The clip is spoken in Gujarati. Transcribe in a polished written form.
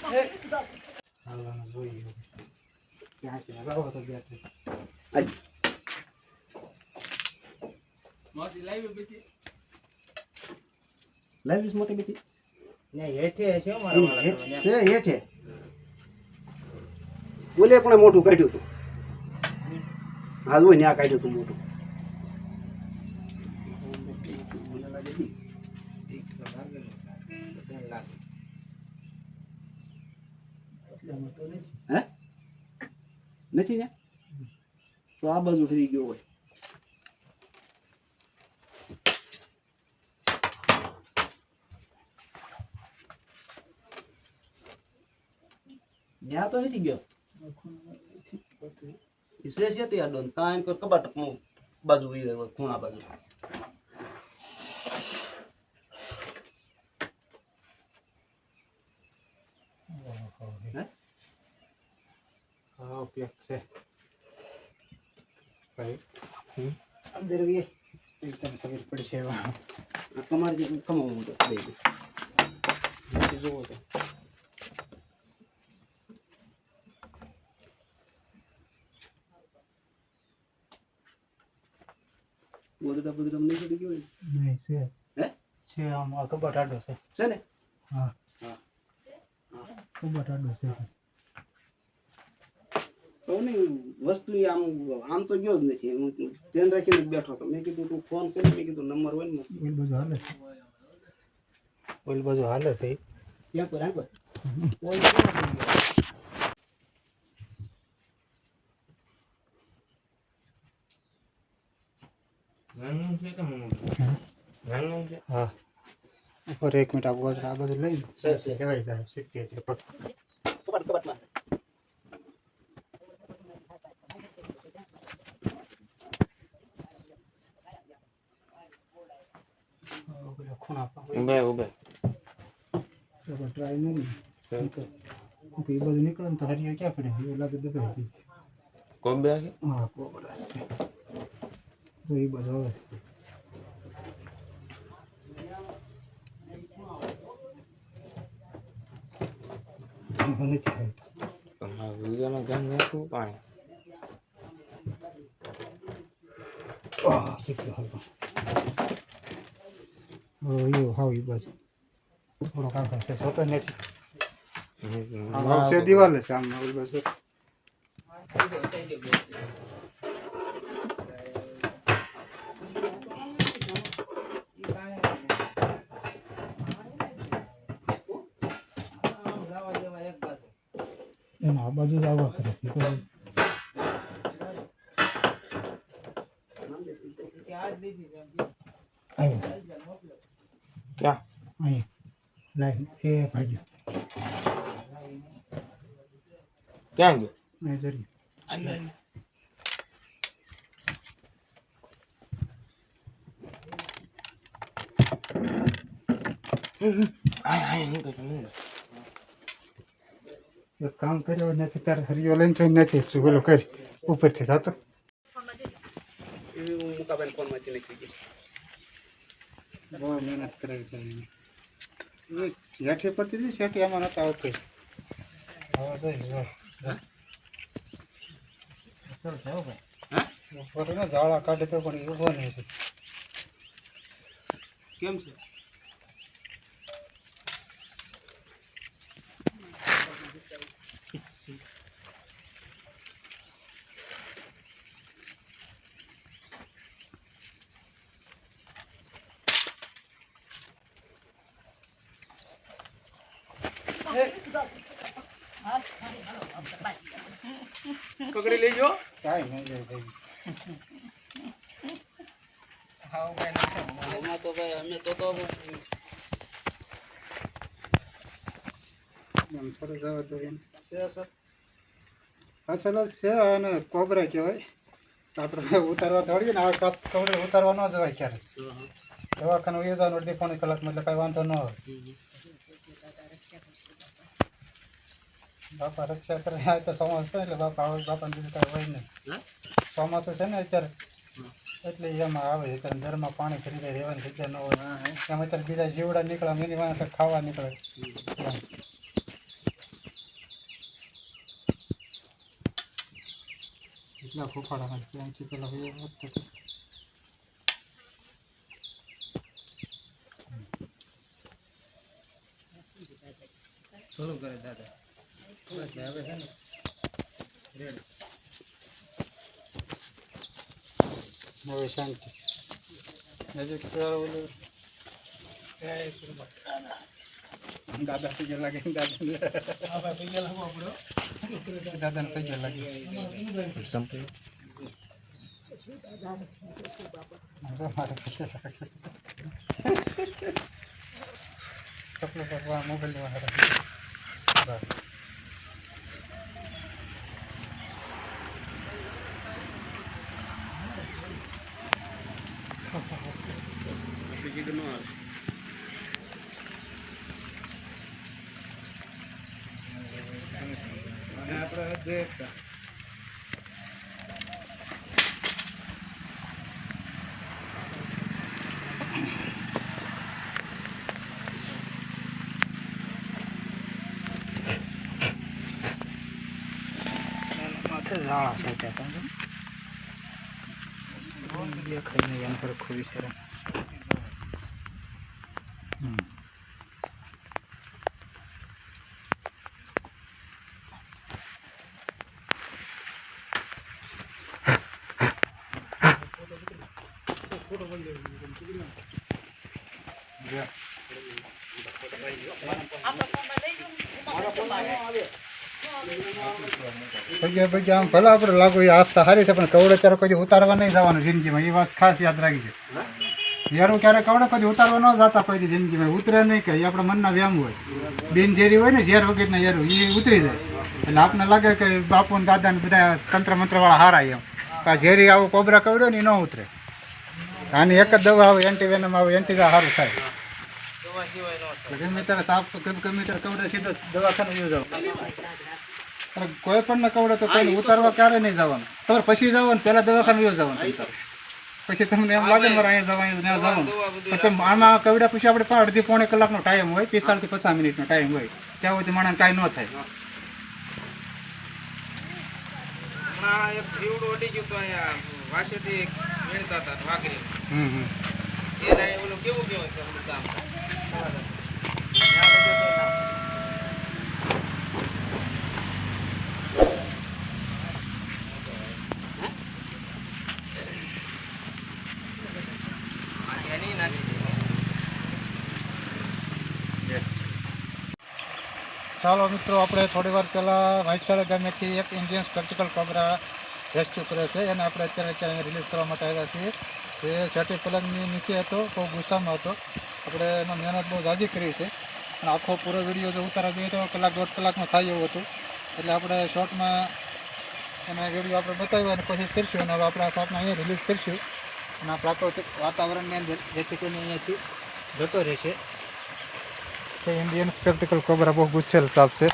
હાલવાનું જોઈએ ક્યાં છે લાવો તો બે મોટી લાવી બેટી લાવીશ મોટી બેટી ને હેઠે છે મારા છે હેઠે બોલે પણ મોટું કાઢ્યું હતું હાલ હોય ને આ કાઢ્યું હતું મોટું હે નથી ને તો આ બાજુ ફરી ગયો હોય ત્યાં તો નથી ગયો શ્રેષ હતી આ ડોન ત્યાં કોઈ કબાટ બાજુ ખૂણા બાજુ પેક છે અંદર વે એકદમ ખબર પડશે તમારે કમાવું તો જોવો તો બોલતા બોલતા તમને ચડી ગયો નહીં છે હે છે આમ કબાટ આડો છે ને હા હા કબાટ આડો છે તો નહીં વસ્તુ આમ આમ તો ગયો જ નથી હું ધ્યાન રાખીને બેઠો હતો મેં કીધું તું ફોન કરી મેં કીધું નંબર હોય ને ઓલ બાજુ હાલે છે ત્યાં પર આગળ નાનું છે કે મોટું નાનું છે હા ઉપર 1 મિનિટ આ બાજુ લઈને કહેવાય જાય શીખીએ છે પગ કબાટમાં ખૂણા ઉભે ટ્રાય નહીં એ બાજુ નીકળે ને તો હરિયો ક્યાં પડે એવું લાગે દબાઈ હતી કોબે છે હા કોબરા છે તો એ બાજુ હવે નથી તમારા વિડિયોમાં ગામ નાખું પાણી કેટલો હલકો હાવ એ બાજુ થોડો કામ છે સોતો નથી છે દિવાલ છે આમ ઓલી બાજુ એના આ બાજુ જ આવવા કરે છે ક્યાં અહીં લાઈન એ ભાગ્યો ક્યાં ગયો અહીં જરી એક કામ કર્યો નથી તારે હરિયો લઈને તો નથી શું પેલું કરી ઉપરથી થતો હું મુકાબેન ફોનમાંથી નીકળી ગઈ બહુ મહેનત કરાવી શેઠી પડતી હતી શેઠી આમાં નતા આવતી હવે જોઈએ અસલ છે હો ભાઈ ઉપર ને જાળા કાઢે તો પણ એ ઉભો નહીં કેમ છે પકડી લેજો કાંઈ નહીં જાય ભાઈ એમાં તો ભાઈ અમે તો થોડું જવા દો એમ અસલ જ છે અને કોબરા કહેવાય આપણે ઉતારવા દોડીએ ને આ કાપ કવડે ઉતારવા ન જવાય ક્યારે દવાખાને વહી જવાનું અડધી પોણી કલાકમાં એટલે કાંઈ વાંધો ન આવે બાપા રક્ષા કરે આ તો ચોમાસું છે એટલે બાપા આવે બાપાને બીજું કાંઈ હોય નહીં ચોમાસું છે ને અત્યારે એટલે એમાં આવે અત્યારે ઘરમાં પાણી ફરી જાય રહેવાની જગ્યા ન હોય એમ અત્યારે બીજા જીવડા નીકળે એની વાંહે ખાવા નીકળે ત્યાં ફૂફાડામાં ત્યાંથી પેલા ભાઈ વાત કરતો. થોડું કરે દાદા બસ હવે છે ને રેડી હવે શાંતિ હજી પેલા ઓલું દાદા પૈસા લાગે દાદાને પૈસા લાગે મારે પૈસા લાગે કપડું પકવા મોબાઈલ લેવા બસ પછી કે ન આવે આપણે દેખતા માથે ઝાડા સાચા તમે દેખાય નહીં એમ સરખું વિચારે પછી આમ ભલે આપણે લાગુ એ આસ્થા સારી છે પણ કવડે ત્યારે કોઈ ઉતારવા નહીં જવાનું જિંદગીમાં એ વાત ખાસ યાદ રાખજો યારું ક્યારે કવડે કોઈ ઉતારવા ન જતા કોઈ જિંદગીમાં ઉતરે નહીં કે એ આપણા મનના વ્યામ હોય બિન ઝેરી હોય ને ઝેર વગેરેના યારું એ ઉતરી જાય એટલે આપણને લાગે કે બાપુ ને દાદા ને બધા તંત્ર મંત્રવાળા હારા એમ આ ઝેરી આવું કોબરા કવડ્યો ને એ ન ઉતરે આની એક જ દવા આવે એન્ટીવેનમ આવે એન્ટી સારું થાય ગમે ત્યારે સાપ ગમે ત્યારે કવડે સીધો દવાખાને યુઝ આવો કોઈ પણ ને કવડે તો કોઈ ઉતારવા ક્યારે નહીં જવાનું તમારે પછી જવાનું પહેલાં દવાખાને યુઝ જવાનું પછી તમને એમ લાગે મારે અહીંયા જવાનું પણ આમાં કવડ્યા પછી આપણે પણ અડધી પોણે કલાકનો ટાઈમ હોય 45 થી 50 મિનિટનો ટાઈમ હોય ત્યાં સુધી માણસ કાંઈ ન થાય એક જીવડું અડી ગયું તો અહીંયા વાસેથી વીણતા હતા વાઘરી એના ઓલું કેવું કહેવાય કે ઓલું કામ ચાલો મિત્રો આપણે થોડી વાર પહેલાં વાઇટશાળા ગામેથી એક ઇન્ડિયન સ્પેક્ટિકલ કોબરા રેસ્ક્યુ કર્યો છે એને આપણે અત્યારે રિલીઝ કરવા માટે આવ્યા છીએ એ સેટી પલંગની નીચે હતો બહુ ગુસ્સામાં હતો આપણે એમાં મહેનત બહુ ઝાઝી કરી છે અને આખો પૂરો વિડીયો જો ઉતારા દઈએ તો કલાક 1.5 કલાકમાં થાય એવું હતું એટલે આપણે શોર્ટમાં એને વિડીયો આપણે બતાવ્યો અને કોશિશ કરીશું અને હવે આપણે આ શોર્ટમાં અહીંયા રિલીઝ કરીશું અને આ પ્રાકૃતિક વાતાવરણની અંદર જેથી કરીને અહીંયાથી જતો રહેશે. ઇન્ડિયન સ્પેક્ટિકલ કોબરા બહુ ગુસ્સેલ સાપ છે.